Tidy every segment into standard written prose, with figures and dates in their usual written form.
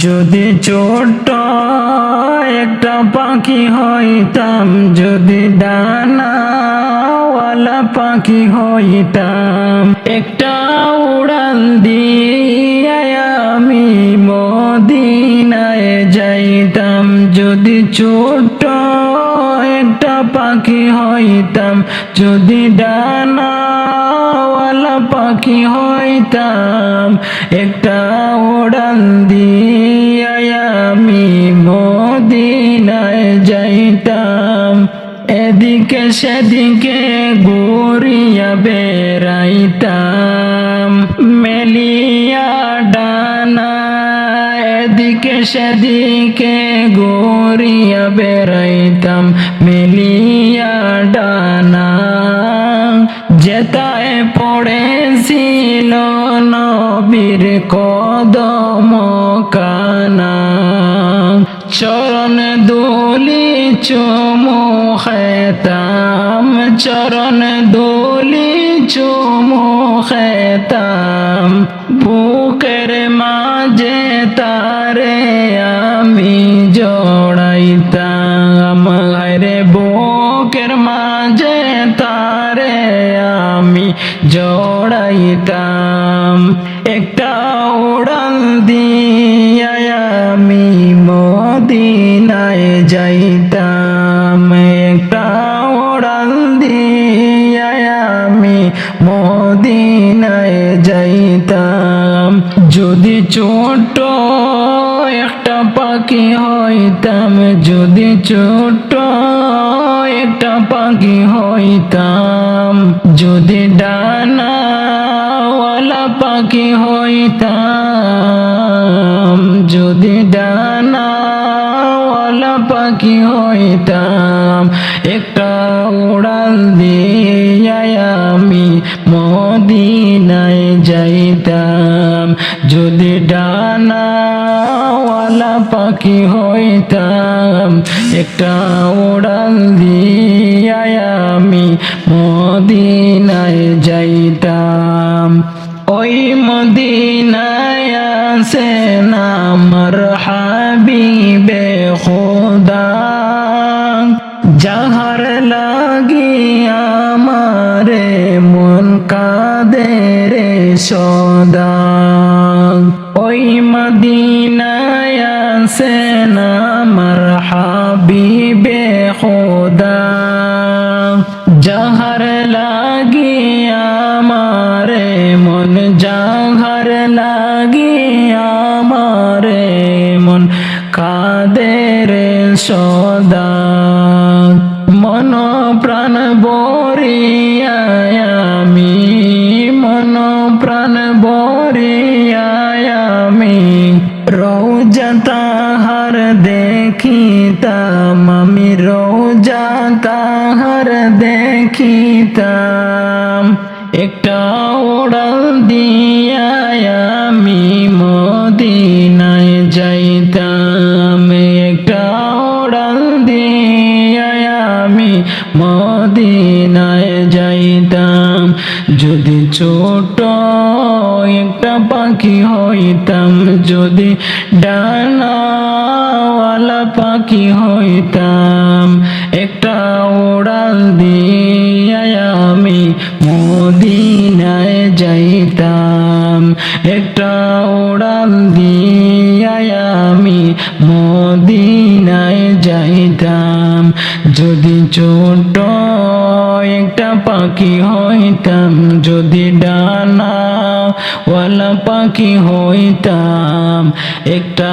যদি ছোট্ট একটা পাখি হইতাম, যদি ডানাওয়ালা পাখি হইতাম, একটা উড়াল দিয়ে আমি মদিনায় যাইতাম। যদি ছোট্ট একটা পাখি হইতাম, যদি ডানাওয়ালা পাখি হইতাম, একটা উড়াল দিয়ে আমি মদিনায় যাইতাম। এদিকে সেদিকে ঘুরিয়া বেড়াইতাম মেলিয়া ডানা, এদিকে সেদিকে ঘুরিয়া বেড়াইতাম মেলিয়া ডানা। যেতায় পড়েছিল নবীর কদম কানা, চরণ দুলি চুমু খেতাম, চরণ দুলি চুমু খেতাম। বুকের মাঝে তারে আমি জড়াইতাম, রে বুকের মাঝে তারে আমি জড়াইতাম। একটা উড়াল দিয়া আমি মদিনায় যাইতাম, একটা উড়াল দিয়া আমি মদিনায় যাইতাম। যদি ছোট্ট একটা পাখি হইতাম, যদি ছোট্ট একটা পাখি হইতাম, যদি ডানাওয়ালা পাখি হইতাম, যদি ডানাওয়ালা পাখি হইতাম, একটা উড়াল দিয়ে আমি মদিনায় যাইতাম। যদি ডানাওয়ালা পাখি হইতাম, একটা উড়াল দিয়ে আমি মদিনায় যাইতাম। ওই মদিনায় আছেন আমার হাবিবে খোদা, যাহার লাগি আমারে মন কাঁদে রে সদা। ওই মদিনায় আছেন আমার হাবিবে খোদা, যাহার লাগি আমারে মন, যাহার লাগি আমারে মন কাঁদে রে সদা। মন প্রাণ বরিয়া আমি, মন প্রাণ বরিয়া আমি রওজা তাহার দেখিতাম, আমি রওজা তাহার দেখিতাম। একটা উড়াল দিয়া আমি মদিনায় যাইতাম, একটা উড়াল দিয়া আমি মদিনায় যাইতাম। যদি ছোট একটা পাখি হইতাম, যদি ডানাওয়ালা পাখি হইতাম, একটা উড়াল দিয়ে আমি মদিনায় যাইতাম, একটা উড়াল দিয়ে আমি মদিনায় যাইতাম। যদি ছোট একটা পাখি হইতাম, যদি ডানাওয়ালা পাখি হইতাম, একটা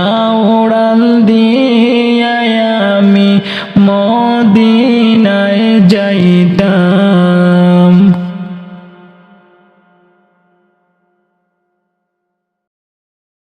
উড়াল দিয়ে আমি মদিনায় যাইতাম।